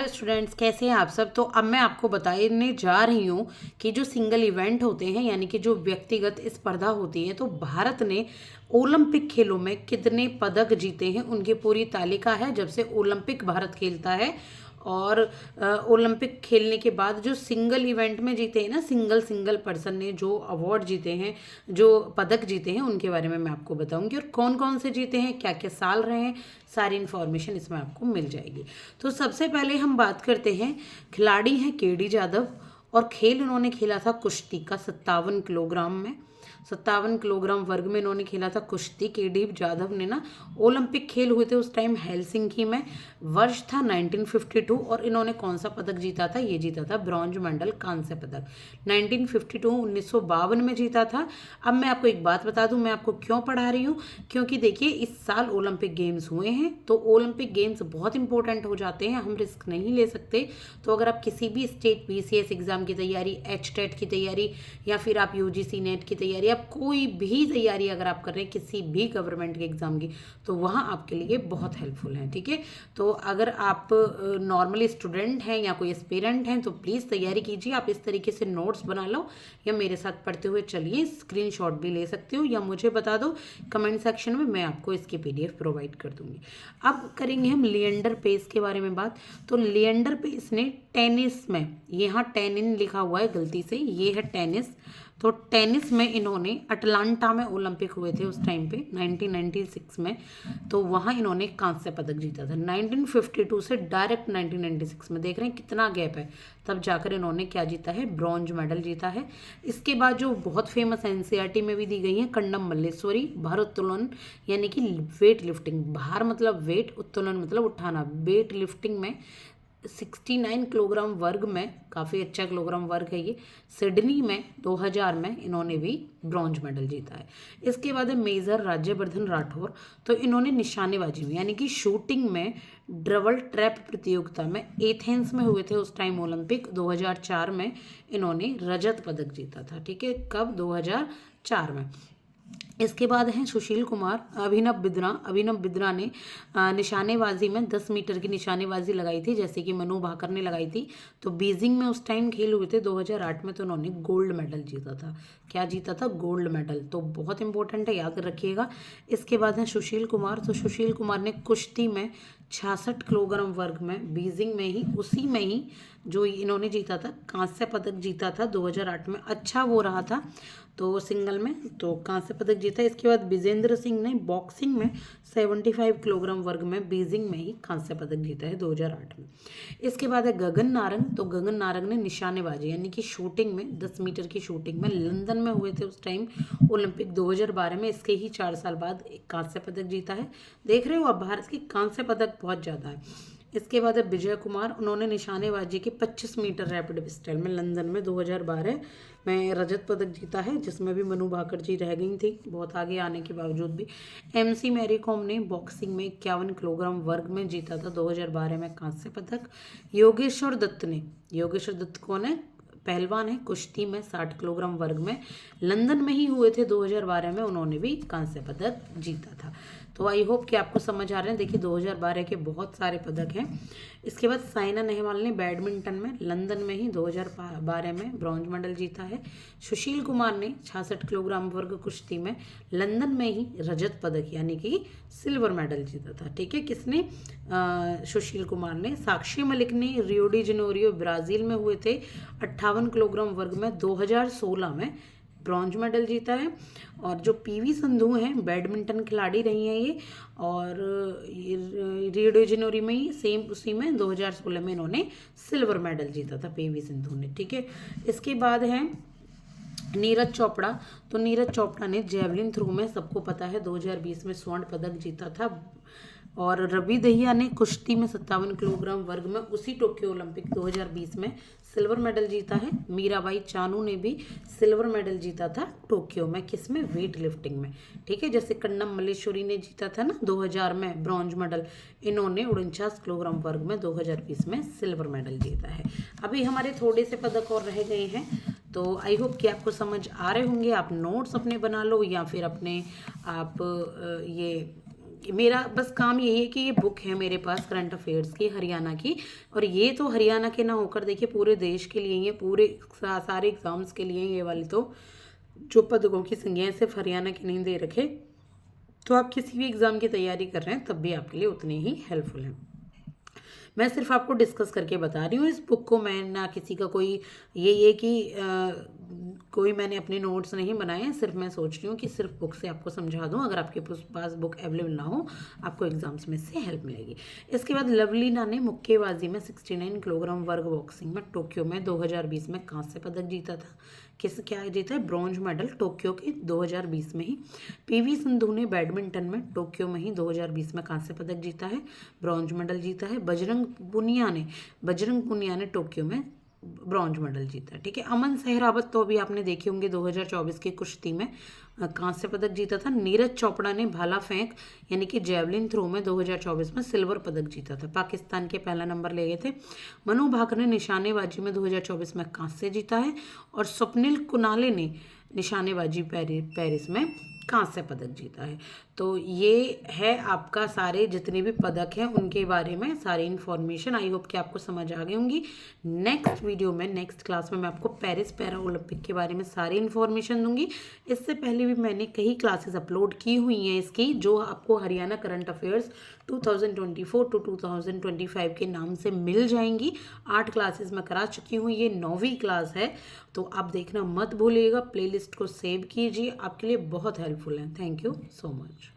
Students, कैसे हैं आप सब। तो अब मैं आपको बताने जा रही हूँ कि जो सिंगल इवेंट होते हैं यानी कि जो व्यक्तिगत स्पर्धा होती है, तो भारत ने ओलंपिक खेलों में कितने पदक जीते हैं उनकी पूरी तालिका है जब से ओलंपिक भारत खेलता है। और ओलंपिक खेलने के बाद जो सिंगल इवेंट में जीते हैं ना, सिंगल सिंगल पर्सन ने जो अवार्ड जीते हैं, जो पदक जीते हैं, उनके बारे में मैं आपको बताऊंगी और कौन कौन से जीते हैं, क्या क्या साल रहे हैं, सारी इन्फॉर्मेशन इसमें आपको मिल जाएगी। तो सबसे पहले हम बात करते हैं, खिलाड़ी हैं केडी जाधव और खेल उन्होंने खेला था कुश्ती का 57 किलोग्राम में। 57 किलोग्राम वर्ग में इन्होंने खेला था कुश्ती। केडी जाधव ने ना, ओलंपिक खेल हुए थे उस टाइम हेलसिंकी में, वर्ष था 1952 और इन्होंने कौन सा पदक जीता था, ये जीता था ब्रॉन्ज मेडल, कांस्य पदक 1952 1952 में जीता था। अब मैं आपको एक बात बता दूं, मैं आपको क्यों पढ़ा रही हूँ, क्योंकि देखिए इस साल ओलंपिक गेम्स हुए हैं, तो ओलंपिक गेम्स बहुत इंपॉर्टेंट हो जाते हैं, हम रिस्क नहीं ले सकते। तो अगर आप किसी भी स्टेट पीसीएस एग्जाम की तैयारी, एचटेट की तैयारी, या फिर आप यूजीसी नेट की तैयारी, आप कोई भी तैयारी अगर आप कर रहे हैं किसी भी गवर्नमेंट के एग्जाम की, तो वहाँ आपके लिए बहुत हेल्पफुल है। ठीक है, तो अगर आप नॉर्मली स्टूडेंट हैं या कोई एस्पिरेंट हैं तो प्लीज़ तैयारी कीजिए। आप इस तरीके से नोट्स बना लो या मेरे साथ पढ़ते हुए चलिए, स्क्रीनशॉट भी ले सकते हो या मुझे बता दो कमेंट सेक्शन में, मैं आपको इसकी पीडीएफ प्रोवाइड कर दूंगी। अब करेंगे हम लिएंडर पेस के बारे में बात। तो लिएंडर पेस ने टेनिस में, यहाँ टेनिन लिखा हुआ है गलती से, ये है टेनिस। तो टेनिस में इन्होंने, अटलांटा में ओलंपिक हुए थे उस टाइम पे 1996 में, तो वहाँ इन्होंने कांस्य पदक जीता था। 1952 से डायरेक्ट 1996 में, देख रहे हैं कितना गैप है, तब जाकर इन्होंने क्या जीता है, ब्रॉन्ज मेडल जीता है। इसके बाद जो बहुत फेमस एनसीईआरटी में भी दी गई है, कन्नम मल्लेश्वरी भारोत्तोलन, यानी कि वेट लिफ्टिंग, भार मतलब वेट, उत्तोलन मतलब उठाना, वेट लिफ्टिंग में 69 किलोग्राम वर्ग में, काफ़ी अच्छा किलोग्राम वर्ग है ये, सिडनी में 2000 में इन्होंने भी ब्रॉन्ज मेडल जीता है। इसके बाद है मेजर राज्यवर्धन राठौर। तो इन्होंने निशानेबाजी में यानी कि शूटिंग में, डबल ट्रैप प्रतियोगिता में, एथेंस में हुए थे उस टाइम ओलंपिक 2004 में, इन्होंने रजत पदक जीता था। ठीक है, कब, 2004 में। इसके बाद हैं सुशील कुमार, अभिनव बिद्रा ने निशानेबाजी में 10 मीटर की निशानेबाजी लगाई थी, जैसे कि मनु भाकर ने लगाई थी। तो बीजिंग में उस टाइम खेल हुए थे 2008 में, तो उन्होंने गोल्ड मेडल जीता था। क्या जीता था, गोल्ड मेडल, तो बहुत इंपॉर्टेंट है, याद रखिएगा। इसके बाद है सुशील कुमार। तो सुशील कुमार ने कुश्ती में 66 किलोग्राम वर्ग में, बीजिंग में ही, उसी में ही जो इन्होंने जीता था, कांस्य पदक जीता था 2008 में, अच्छा वो रहा था तो सिंगल में, तो कांस्य पदक जीता। इसके बाद विजेंद्र सिंह ने बॉक्सिंग में 75 किलोग्राम वर्ग में, बीजिंग में ही कांस्य पदक जीता है 2008 में। इसके बाद है गगन नारंग। तो गगन नारंग ने निशानेबाजी यानी कि शूटिंग में, 10 मीटर की शूटिंग में, लंदन में हुए थे उस टाइम ओलंपिक 2012 में, इसके ही 4 साल बाद एक कांस्य पदक जीता है। देख रहे हो अब, भारत की कांस्य पदक बहुत ज़्यादा है। इसके बाद है विजय कुमार, उन्होंने निशानेबाजी की 25 मीटर रैपिड पिस्टल में लंदन में 2012 में रजत पदक जीता है, जिसमें भी मनु भाकर जी रह गई थी बहुत आगे आने के बावजूद भी। एमसी मैरी कॉम ने बॉक्सिंग में 51 किलोग्राम वर्ग में जीता था 2012 में कांस्य पदक। योगेश्वर दत्त कौन है, पहलवान है, कुश्ती में 60 किलोग्राम वर्ग में, लंदन में ही हुए थे 2012 में, उन्होंने भी कांस्य पदक जीता था। तो आई होप कि आपको समझ आ रहे हैं। देखिए 2012 के बहुत सारे पदक हैं। इसके बाद साइना नेहवाल ने बैडमिंटन में, लंदन में ही 2012 में ब्रॉन्ज मेडल जीता है। सुशील कुमार ने 66 किलोग्राम वर्ग कुश्ती में, लंदन में ही रजत पदक यानी कि सिल्वर मेडल जीता था। ठीक है, किसने, सुशील कुमार ने। साक्षी मलिक ने रियो डी जेनेरियो ब्राज़ील में हुए थे 58 किलोग्राम वर्ग में 2016 में, ब्रॉन्ज मेडल जीता है। और जो पीवी संधू हैं, बैडमिंटन खिलाड़ी रही हैं ये, और रियो डी जेनेरियो में ही सेम उसी में 2016 में इन्होंने सिल्वर मेडल जीता था, पीवी सिंधु ने। ठीक है, इसके बाद है नीरज चोपड़ा। तो नीरज चोपड़ा ने जेवलिन थ्रो में, सबको पता है 2020 में स्वर्ण पदक जीता था। और रवि दहिया ने कुश्ती में 57 किलोग्राम वर्ग में उसी टोक्यो ओलंपिक 2020 में सिल्वर मेडल जीता है। मीराबाई चानू ने भी सिल्वर मेडल जीता था टोक्यो में, किसमें, वेट लिफ्टिंग में। ठीक है, जैसे कन्नम मल्लेश्वरी ने जीता था ना 2000 में ब्रॉन्ज मेडल, इन्होंने 49 किलोग्राम वर्ग में 2020 में सिल्वर मेडल जीता है। अभी हमारे थोड़े से पदक और रह गए हैं, तो आई होप कि आपको समझ आ रहे होंगे। आप नोट्स अपने बना लो या फिर अपने आप ये मेरा बस काम यही है कि ये बुक है मेरे पास करंट अफेयर्स की हरियाणा की, और ये तो हरियाणा के ना होकर देखिए पूरे देश के लिए, ये पूरे सारे एग्ज़ाम्स के लिए, ये वाली तो जो पदकों की संख्या है सिर्फ हरियाणा की नहीं दे रखे, तो आप किसी भी एग्ज़ाम की तैयारी कर रहे हैं तब भी आपके लिए उतने ही हेल्पफुल हैं। मैं सिर्फ आपको डिस्कस करके बता रही हूँ इस बुक को, मैं ना किसी का कोई ये कि कोई मैंने अपने नोट्स नहीं बनाए हैं, सिर्फ मैं सोच रही हूँ कि सिर्फ बुक से आपको समझा दूँ, अगर आपके पास बुक अवेलेबल ना हो आपको एग्जाम्स में से हेल्प मिलेगी। इसके बाद लवलीना ने मुक्केबाजी में 69 किलोग्राम वर्ग बॉक्सिंग में टोक्यो में 2020 में कांस्य पदक जीता था। क्या जीता है? ब्रॉन्ज मेडल टोक्यो के 2020 में ही। पीवी सिंधु ने बैडमिंटन में टोक्यो में ही 2020 में कांस्य पदक जीता है, ब्रॉन्ज मेडल जीता है। बजरंग पुनिया ने टोक्यो में ब्रॉन्ज मेडल जीता। ठीक है। अमन सहरावत तो अभी आपने देखे होंगे 2024 की कुश्ती में कांस्य पदक जीता था। नीरज चोपड़ा ने भाला फेंक यानी कि जेवलिन थ्रो में 2024 में सिल्वर पदक जीता था, पाकिस्तान के पहला नंबर ले गए थे। मनु भाकर ने निशानेबाजी में 2024 में कांस्य जीता है, और स्वप्निल कुनाले ने निशानेबाजी पेरिस में कांस्य पदक जीता है। तो ये है आपका सारे जितने भी पदक हैं उनके बारे में सारी इन्फॉर्मेशन। आई होप कि आपको समझ आ गई होंगी। नेक्स्ट वीडियो में, नेक्स्ट क्लास में मैं आपको पेरिस पैरा ओलंपिक के बारे में सारी इन्फॉर्मेशन दूंगी। इससे पहले भी मैंने कई क्लासेस अपलोड की हुई हैं इसकी, जो आपको हरियाणा करंट अफेयर्स 2024 टू 2025 के नाम से मिल जाएंगी। 8 क्लासेस मैं करा चुकी हूँ, ये 9वीं क्लास है, तो आप देखना मत भूलिएगा। प्लेलिस्ट को सेव कीजिए, आपके लिए बहुत हेल्पफुल है। Thank you so much.